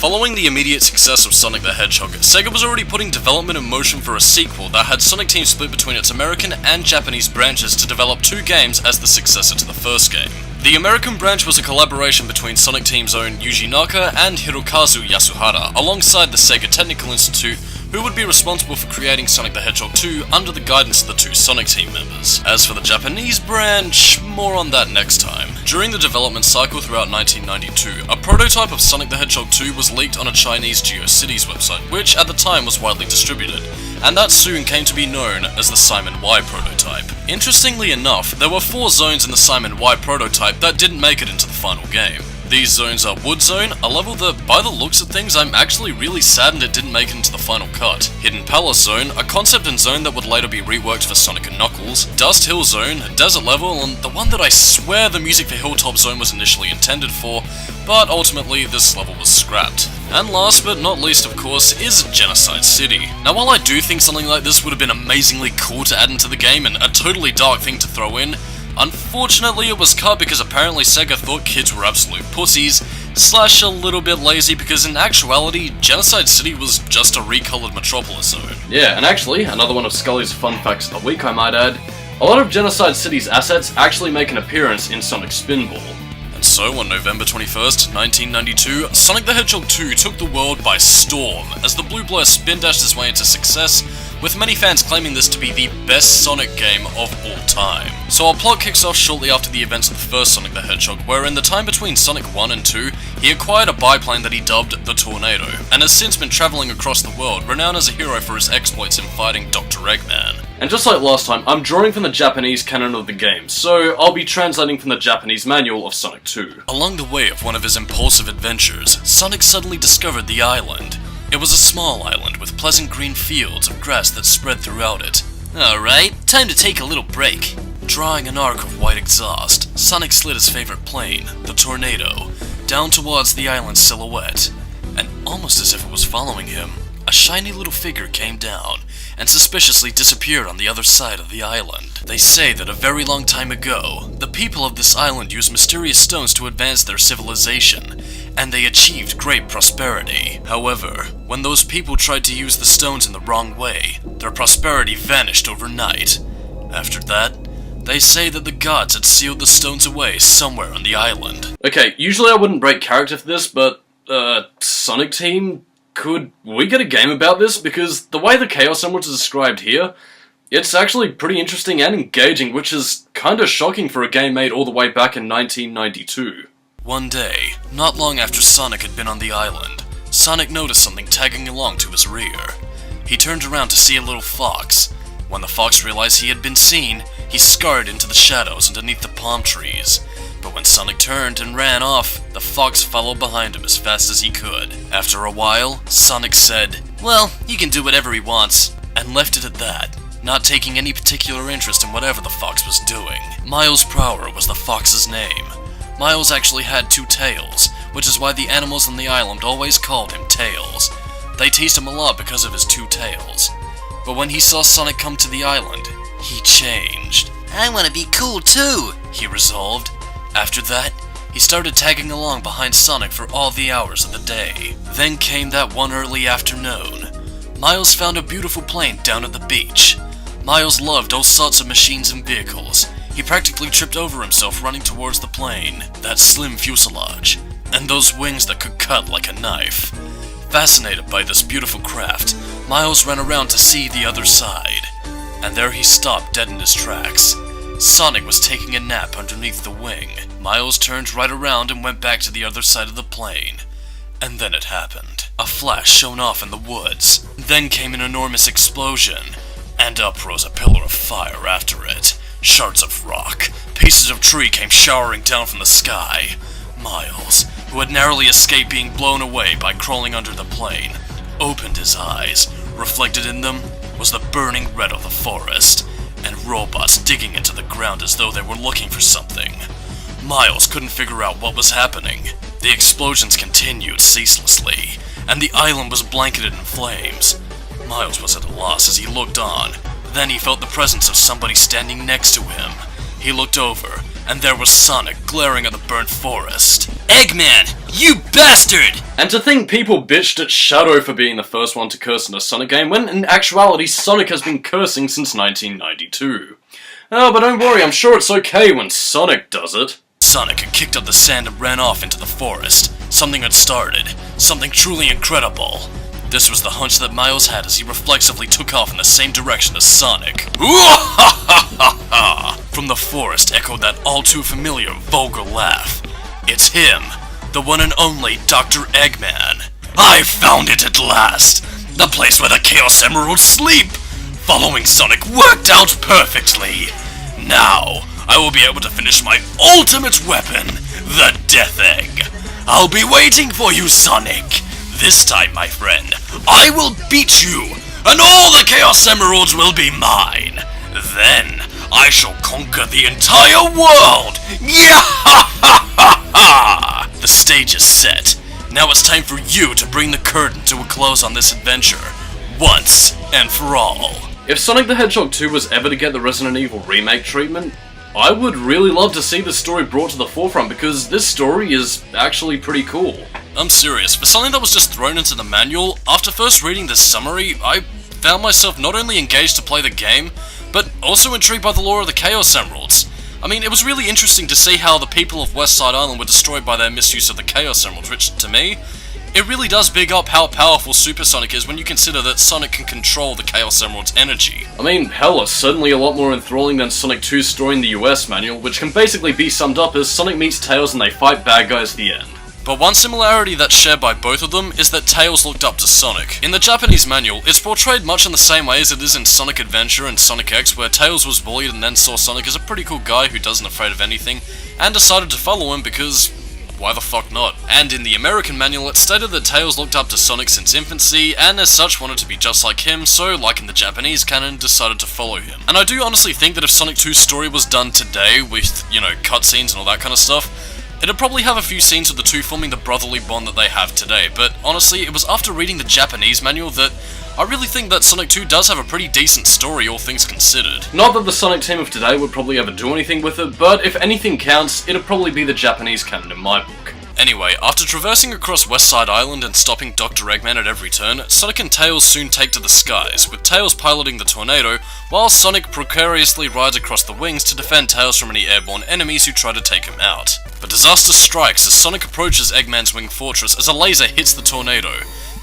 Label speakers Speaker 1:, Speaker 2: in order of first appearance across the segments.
Speaker 1: Following the immediate success of Sonic the Hedgehog, Sega was already putting development in motion for a sequel that had Sonic Team split between its American and Japanese branches to develop two games as the successor to the first game. The American branch was a collaboration between Sonic Team's own Yuji Naka and Hirokazu Yasuhara, alongside the Sega Technical Institute, who would be responsible for creating Sonic the Hedgehog 2 under the guidance of the two Sonic Team members. As for the Japanese branch, more on that next time. During the development cycle throughout 1992, a prototype of Sonic the Hedgehog 2 was leaked on a Chinese GeoCities website, which at the time was widely distributed, and that soon came to be known as the Simon Y prototype. Interestingly enough, there were 4 zones in the Simon Y prototype that didn't make it into the final game. These zones are Wood Zone, a level that, by the looks of things, I'm actually really saddened it didn't make it into the final cut. Hidden Palace Zone, a concept and zone that would later be reworked for Sonic and Knuckles. Dust Hill Zone, a desert level, and the one that I swear the music for Hilltop Zone was initially intended for, but ultimately this level was scrapped. And last but not least, of course, is Genocide City. Now, while I do think something like this would have been amazingly cool to add into the game and a totally dark thing to throw in, unfortunately, it was cut because apparently Sega thought kids were absolute pussies, / a little bit lazy because in actuality, Genocide City was just a recolored Metropolis zone. Yeah, and actually, another one of Skully's fun facts of the week I might add, a lot of Genocide City's assets actually make an appearance in Sonic Spinball. And so, on November 21st, 1992, Sonic the Hedgehog 2 took the world by storm as the Blue Blur spin dashed his way into success, with many fans claiming this to be the best Sonic game of all time. So our plot kicks off shortly after the events of the first Sonic the Hedgehog, where in the time between Sonic 1 and 2, he acquired a biplane that he dubbed the Tornado, and has since been travelling across the world, renowned as a hero for his exploits in fighting Dr. Eggman. And just like last time, I'm drawing from the Japanese canon of the game, so I'll be translating from the Japanese manual of Sonic 2. Along the way of one of his impulsive adventures, Sonic suddenly discovered the island. It was a small island with pleasant green fields of grass that spread throughout it. Alright, time to take a little break. Drawing an arc of white exhaust, Sonic slid his favorite plane, the Tornado, down towards the island's silhouette, and almost as if it was following him, a shiny little figure came down and suspiciously disappeared on the other side of the island. They say that a very long time ago, the people of this island used mysterious stones to advance their civilization, and they achieved great prosperity. However, when those people tried to use the stones in the wrong way, their prosperity vanished overnight. After that, they say that the gods had sealed the stones away somewhere on the island. Okay, usually I wouldn't break character for this, but, Sonic Team? Could we get a game about this? Because the way the Chaos Emerald is described here, it's actually pretty interesting and engaging, which is kinda shocking for a game made all the way back in 1992. One day, not long after Sonic had been on the island, Sonic noticed something tagging along to his rear. He turned around to see a little fox. When the fox realized he had been seen, he scurried into the shadows underneath the palm trees. But when Sonic turned and ran off, the fox followed behind him as fast as he could. After a while, Sonic said, "Well, he can do whatever he wants," and left it at that, not taking any particular interest in whatever the fox was doing. Miles Prower was the fox's name. Miles actually had 2 tails, which is why the animals on the island always called him Tails. They teased him a lot because of his 2 tails. But when he saw Sonic come to the island, he changed. "I want to be cool too," he resolved. After that, he started tagging along behind Sonic for all the hours of the day. Then came that one early afternoon. Miles found a beautiful plane down at the beach. Miles loved all sorts of machines and vehicles. He practically tripped over himself running towards the plane, that slim fuselage, and those wings that could cut like a knife. Fascinated by this beautiful craft, Miles ran around to see the other side, and there he stopped dead in his tracks. Sonic was taking a nap underneath the wing. Miles turned right around and went back to the other side of the plane. And then it happened. A flash shone off in the woods. Then came an enormous explosion, and up rose a pillar of fire after it. Shards of rock, pieces of tree came showering down from the sky. Miles, who had narrowly escaped being blown away by crawling under the plane, opened his eyes. Reflected in them was the burning red of the forest, and robots digging into the ground as though they were looking for something. Miles couldn't figure out what was happening. The explosions continued ceaselessly, and the island was blanketed in flames. Miles was at a loss as he looked on. Then he felt the presence of somebody standing next to him. He looked over, and there was Sonic glaring at the burnt forest. Eggman, you bastard! And to think people bitched at Shadow for being the first one to curse in a Sonic game, when in actuality Sonic has been cursing since 1992. Oh, but don't worry, I'm sure it's okay when Sonic does it. Sonic had kicked up the sand and ran off into the forest. Something had started. Something truly incredible. This was the hunch that Miles had as he reflexively took off in the same direction as Sonic. From the forest echoed that all-too-familiar, vulgar laugh. It's him, the one and only Dr. Eggman. I found it at last! The place where the Chaos Emeralds sleep! Following Sonic worked out perfectly. Now, I will be able to finish my ultimate weapon, the Death Egg. I'll be waiting for you, Sonic. This time, my friend, I will beat you, and all the Chaos Emeralds will be mine. Then, I shall conquer the entire world! Yeah-ha-ha-ha-ha! The stage is set. Now it's time for you to bring the curtain to a close on this adventure, once and for all. If Sonic the Hedgehog 2 was ever to get the Resident Evil remake treatment, I would really love to see this story brought to the forefront because this story is actually pretty cool. I'm serious, for something that was just thrown into the manual, after first reading this summary, I found myself not only engaged to play the game, but also intrigued by the lore of the Chaos Emeralds. I mean, it was really interesting to see how the people of West Side Island were destroyed by their misuse of the Chaos Emeralds, which, to me, it really does big up how powerful Super Sonic is when you consider that Sonic can control the Chaos Emerald's energy. I mean, hell, it's certainly a lot more enthralling than Sonic 2's story in the US manual, which can basically be summed up as Sonic meets Tails and they fight bad guys at the end. But one similarity that's shared by both of them is that Tails looked up to Sonic. In the Japanese manual, it's portrayed much in the same way as it is in Sonic Adventure and Sonic X, where Tails was bullied and then saw Sonic as a pretty cool guy who doesn't afraid of anything, and decided to follow him because why the fuck not? And in the American manual, it stated that Tails looked up to Sonic since infancy, and as such wanted to be just like him, so, like in the Japanese canon, decided to follow him. And I do honestly think that if Sonic 2's story was done today, with, you know, cutscenes and all that kind of stuff, it'd probably have a few scenes of the two forming the brotherly bond that they have today, but honestly, it was after reading the Japanese manual that I really think that Sonic 2 does have a pretty decent story, all things considered. Not that the Sonic team of today would probably ever do anything with it, but if anything counts, it'd probably be the Japanese canon in my book. Anyway, after traversing across West Side Island and stopping Dr. Eggman at every turn, Sonic and Tails soon take to the skies, with Tails piloting the tornado, while Sonic precariously rides across the wings to defend Tails from any airborne enemies who try to take him out. But disaster strikes as Sonic approaches Eggman's wing fortress as a laser hits the tornado.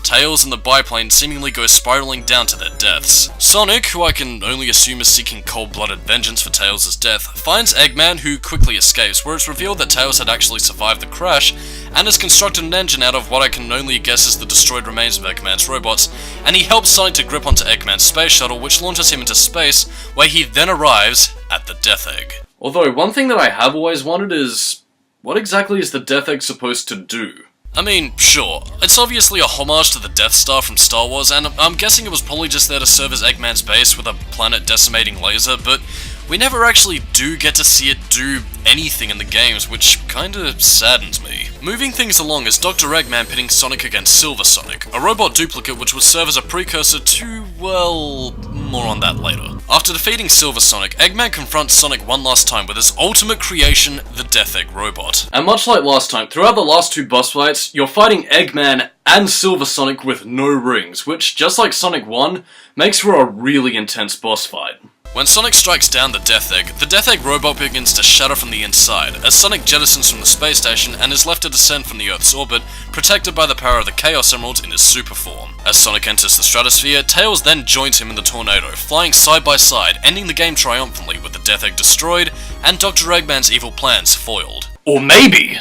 Speaker 1: Tails and the biplane seemingly go spiraling down to their deaths. Sonic, who I can only assume is seeking cold-blooded vengeance for Tails' death, finds Eggman, who quickly escapes, where it's revealed that Tails had actually survived the crash, and has constructed an engine out of what I can only guess is the destroyed remains of Eggman's robots, and he helps Sonic to grip onto Eggman's space shuttle, which launches him into space, where he then arrives at the Death Egg. Although, one thing that I have always wondered is, what exactly is the Death Egg supposed to do? I mean, sure, it's obviously a homage to the Death Star from Star Wars, and I'm guessing it was probably just there to serve as Eggman's base with a planet-decimating laser, but we never actually do get to see it do anything in the games, which kinda saddens me. Moving things along is Dr. Eggman pitting Sonic against Silver Sonic, a robot duplicate which would serve as a precursor to, well, more on that later. After defeating Silver Sonic, Eggman confronts Sonic one last time with his ultimate creation, the Death Egg robot. And much like last time, throughout the last two boss fights, you're fighting Eggman and Silver Sonic with no rings, which, just like Sonic 1, makes for a really intense boss fight. When Sonic strikes down the Death Egg robot begins to shatter from the inside, as Sonic jettisons from the space station and is left to descend from the Earth's orbit, protected by the power of the Chaos Emeralds in his super form. As Sonic enters the stratosphere, Tails then joins him in the tornado, flying side by side, ending the game triumphantly with the Death Egg destroyed, and Dr. Eggman's evil plans foiled. Or maybe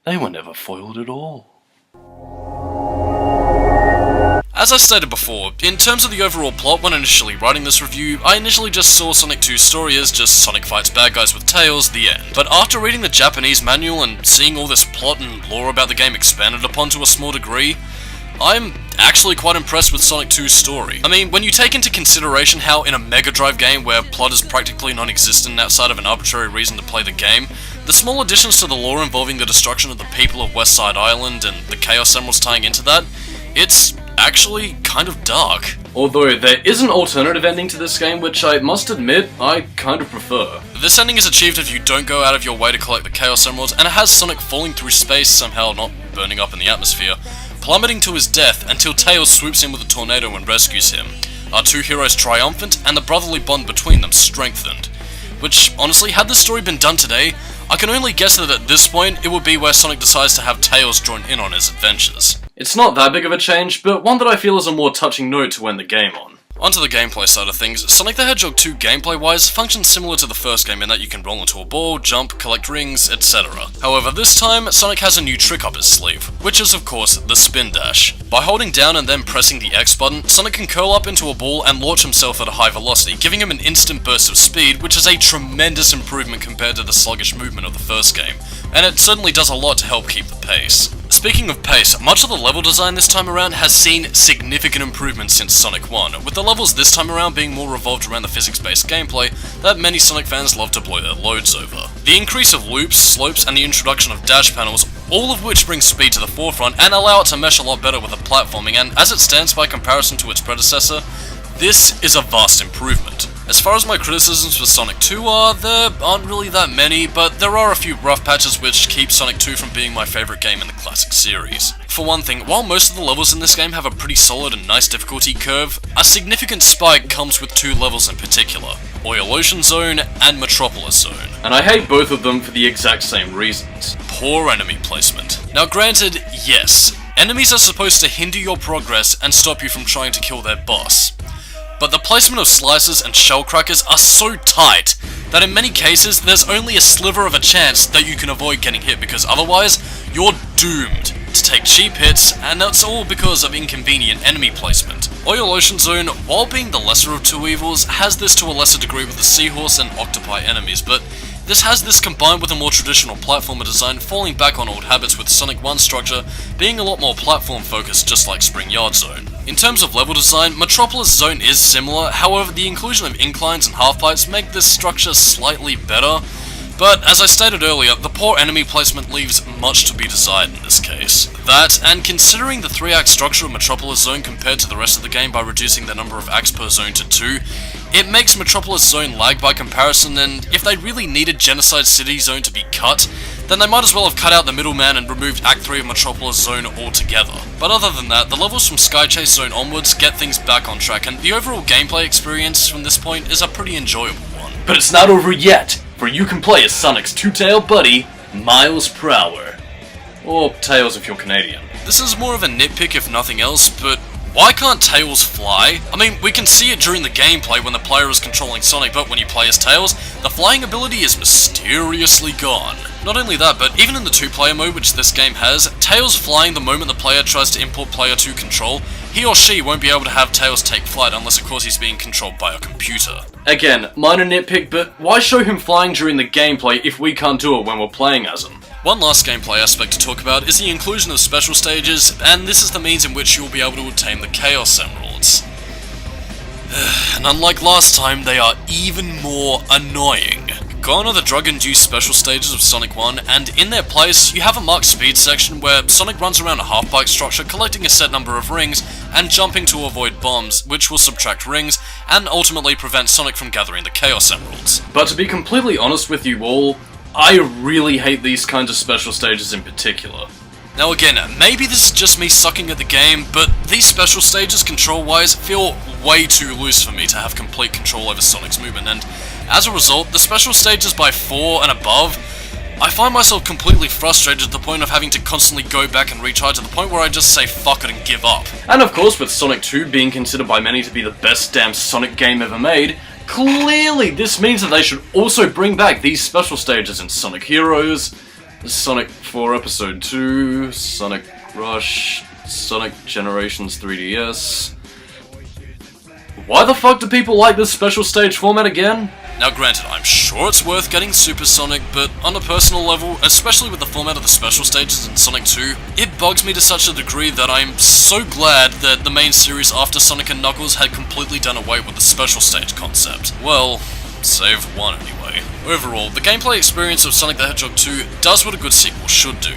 Speaker 1: they were never foiled at all. As I stated before, in terms of the overall plot when initially writing this review, I initially just saw Sonic 2's story as just Sonic fights bad guys with Tails, the end. But after reading the Japanese manual and seeing all this plot and lore about the game expanded upon to a small degree, I'm actually quite impressed with Sonic 2's story. I mean, when you take into consideration how in a Mega Drive game where plot is practically non-existent outside of an arbitrary reason to play the game, the small additions to the lore involving the destruction of the people of West Side Island and the Chaos Emeralds tying into that, it's actually kind of dark. Although there is an alternative ending to this game which I must admit I kind of prefer. This ending is achieved if you don't go out of your way to collect the Chaos Emeralds, and it has Sonic falling through space, somehow not burning up in the atmosphere, plummeting to his death until Tails swoops in with a tornado and rescues him. Our two heroes triumphant, and the brotherly bond between them strengthened. Which, honestly, had this story been done today, I can only guess that at this point, it would be where Sonic decides to have Tails join in on his adventures. It's not that big of a change, but one that I feel is a more touching note to end the game on. Onto the gameplay side of things, Sonic the Hedgehog 2 gameplay-wise functions similar to the first game in that you can roll into a ball, jump, collect rings, etc. However, this time, Sonic has a new trick up his sleeve, which is of course the spin dash. By holding down and then pressing the X button, Sonic can curl up into a ball and launch himself at a high velocity, giving him an instant burst of speed, which is a tremendous improvement compared to the sluggish movement of the first game, and it certainly does a lot to help keep the pace. Speaking of pace, much of the level design this time around has seen significant improvements since Sonic 1, with the levels this time around being more revolved around the physics-based gameplay that many Sonic fans love to blow their loads over. The increase of loops, slopes, and the introduction of dash panels, all of which bring speed to the forefront and allow it to mesh a lot better with the platforming, and as it stands by comparison to its predecessor, this is a vast improvement. As far as my criticisms for Sonic 2 are, there aren't really that many, but there are a few rough patches which keep Sonic 2 from being my favourite game in the classic series. For one thing, while most of the levels in this game have a pretty solid and nice difficulty curve, a significant spike comes with two levels in particular, Oil Ocean Zone and Metropolis Zone. And I hate both of them for the exact same reasons. Poor enemy placement. Now granted, yes, enemies are supposed to hinder your progress and stop you from trying to kill their boss. But the placement of slicers and shell crackers are so tight that in many cases there's only a sliver of a chance that you can avoid getting hit, because otherwise you're doomed to take cheap hits, and that's all because of inconvenient enemy placement. Oil Ocean Zone, while being the lesser of two evils, has this to a lesser degree with the seahorse and octopi enemies, but this has this combined with a more traditional platformer design falling back on old habits, with Sonic 1's structure being a lot more platform focused, just like Spring Yard Zone. In terms of level design, Metropolis Zone is similar, however the inclusion of inclines and half-pipes make this structure slightly better, but as I stated earlier, the poor enemy placement leaves much to be desired in this case. That, and considering the 3-act structure of Metropolis Zone compared to the rest of the game by reducing the number of acts per zone to 2, it makes Metropolis Zone lag by comparison, and if they really needed Genocide City Zone to be cut, then they might as well have cut out the middleman and removed Act 3 of Metropolis Zone altogether. But other than that, the levels from Sky Chase Zone onwards get things back on track, and the overall gameplay experience from this point is a pretty enjoyable one. But it's not over yet, for you can play as Sonic's two-tailed buddy, Miles Prower. Or Tails if you're Canadian. This is more of a nitpick if nothing else, but why can't Tails fly? I mean, we can see it during the gameplay when the player is controlling Sonic, but when you play as Tails, the flying ability is mysteriously gone. Not only that, but even in the two-player mode which this game has, Tails flying the moment the player tries to import player 2 control, he or she won't be able to have Tails take flight unless of course he's being controlled by a computer. Again, minor nitpick, but why show him flying during the gameplay if we can't do it when we're playing as him? One last gameplay aspect to talk about is the inclusion of special stages, and this is the means in which you'll be able to obtain the Chaos Emeralds. And unlike last time, they are even more annoying. Gone are the drug-induced special stages of Sonic 1, and in their place, you have a marked speed section where Sonic runs around a half-bike structure collecting a set number of rings and jumping to avoid bombs, which will subtract rings and ultimately prevent Sonic from gathering the Chaos Emeralds. But to be completely honest with you all, I really hate these kinds of special stages in particular. Now again, maybe this is just me sucking at the game, but these special stages control-wise feel way too loose for me to have complete control over Sonic's movement, and as a result, the special stages by 4 and above, I find myself completely frustrated to the point of having to constantly go back and retry to the point where I just say fuck it and give up. And of course, with Sonic 2 being considered by many to be the best damn Sonic game ever made, clearly this means that they should also bring back these special stages in Sonic Heroes, Sonic 4 Episode 2, Sonic Rush, Sonic Generations 3DS. Why the fuck do people like this special stage format again? Now granted, I'm sure it's worth getting Super Sonic, but on a personal level, especially with the format of the special stages in Sonic 2, it bugs me to such a degree that I'm so glad that the main series after Sonic and Knuckles had completely done away with the special stage concept. Well, save one anyway. Overall, the gameplay experience of Sonic the Hedgehog 2 does what a good sequel should do.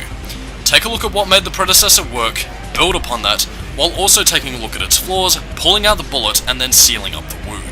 Speaker 1: Take a look at what made the predecessor work, build upon that, while also taking a look at its flaws, pulling out the bullet, and then sealing up the wound.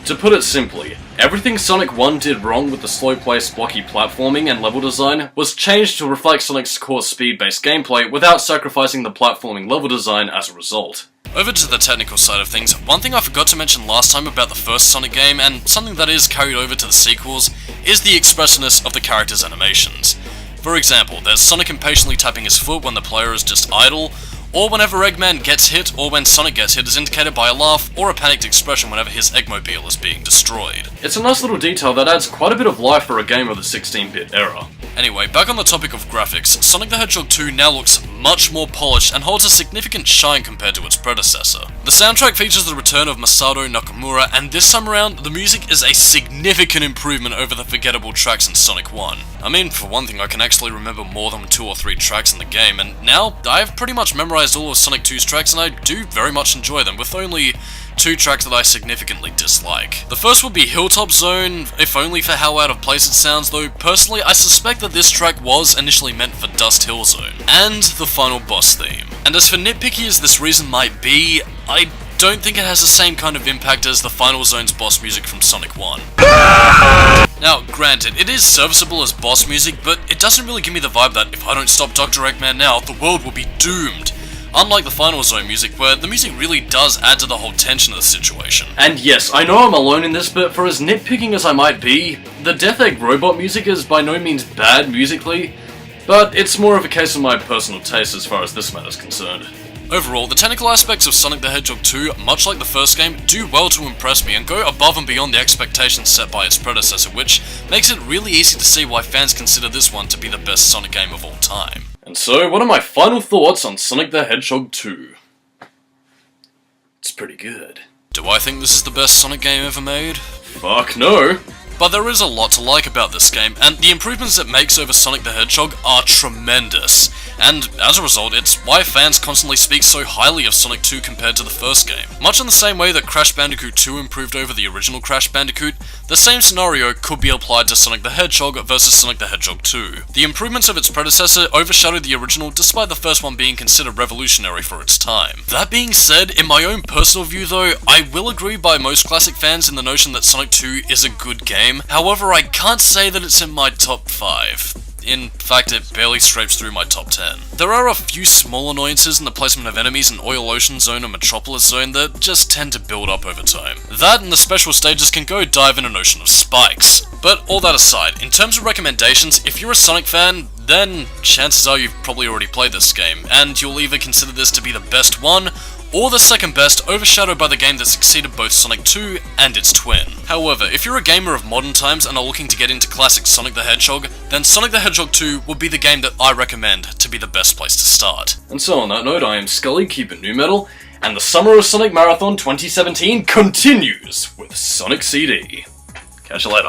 Speaker 1: To put it simply, everything Sonic 1 did wrong with the slow-paced, blocky platforming and level design was changed to reflect Sonic's core speed-based gameplay without sacrificing the platforming level design as a result. Over to the technical side of things, one thing I forgot to mention last time about the first Sonic game, and something that is carried over to the sequels, is the expressiveness of the characters' animations. For example, there's Sonic impatiently tapping his foot when the player is just idle, or whenever Eggman gets hit, or when Sonic gets hit is indicated by a laugh or a panicked expression whenever his Eggmobile is being destroyed. It's a nice little detail that adds quite a bit of life for a game of the 16-bit era. Anyway, back on the topic of graphics, Sonic the Hedgehog 2 now looks much more polished and holds a significant shine compared to its predecessor. The soundtrack features the return of Masato Nakamura, and this time around, the music is a significant improvement over the forgettable tracks in Sonic 1. I mean, for one thing, I can actually remember more than 2 or 3 tracks in the game, and now I've pretty much memorized all of Sonic 2's tracks, and I do very much enjoy them, with only 2 tracks that I significantly dislike. The first would be Hilltop Zone, if only for how out of place it sounds, though personally I suspect that this track was initially meant for Dust Hill Zone, and the final boss theme. And as for nitpicky as this reason might be, I don't think it has the same kind of impact as the final zone's boss music from Sonic 1. Now, granted, it is serviceable as boss music, but it doesn't really give me the vibe that if I don't stop Dr. Eggman now, the world will be doomed. Unlike the Final Zone music, where the music really does add to the whole tension of the situation. And yes, I know I'm alone in this, but for as nitpicking as I might be, the Death Egg robot music is by no means bad musically, but it's more of a case of my personal taste as far as this matter is concerned. Overall, the technical aspects of Sonic the Hedgehog 2, much like the first game, do well to impress me and go above and beyond the expectations set by its predecessor, which makes it really easy to see why fans consider this one to be the best Sonic game of all time. And so, what are my final thoughts on Sonic the Hedgehog 2? It's pretty good. Do I think this is the best Sonic game ever made? Fuck no! But there is a lot to like about this game, and the improvements it makes over Sonic the Hedgehog are tremendous. And as a result, it's why fans constantly speak so highly of Sonic 2 compared to the first game. Much in the same way that Crash Bandicoot 2 improved over the original Crash Bandicoot, the same scenario could be applied to Sonic the Hedgehog versus Sonic the Hedgehog 2. The improvements of its predecessor overshadowed the original despite the first one being considered revolutionary for its time. That being said, in my own personal view though, I will agree by most classic fans in the notion that Sonic 2 is a good game. However, I can't say that it's in my top 5. In fact, it barely scrapes through my top 10. There are a few small annoyances in the placement of enemies in Oil Ocean Zone and Metropolis Zone that just tend to build up over time. That and the special stages can go dive in an ocean of spikes. But all that aside, in terms of recommendations, if you're a Sonic fan, then chances are you've probably already played this game, and you'll either consider this to be the best one, or the second best, overshadowed by the game that succeeded both Sonic 2 and its twin. However, if you're a gamer of modern times and are looking to get into classic Sonic the Hedgehog, then Sonic the Hedgehog 2 would be the game that I recommend to be the best place to start. And so on that note, I am Skully, keep it new metal, and the Summer of Sonic Marathon 2017 continues with Sonic CD. Catch you later.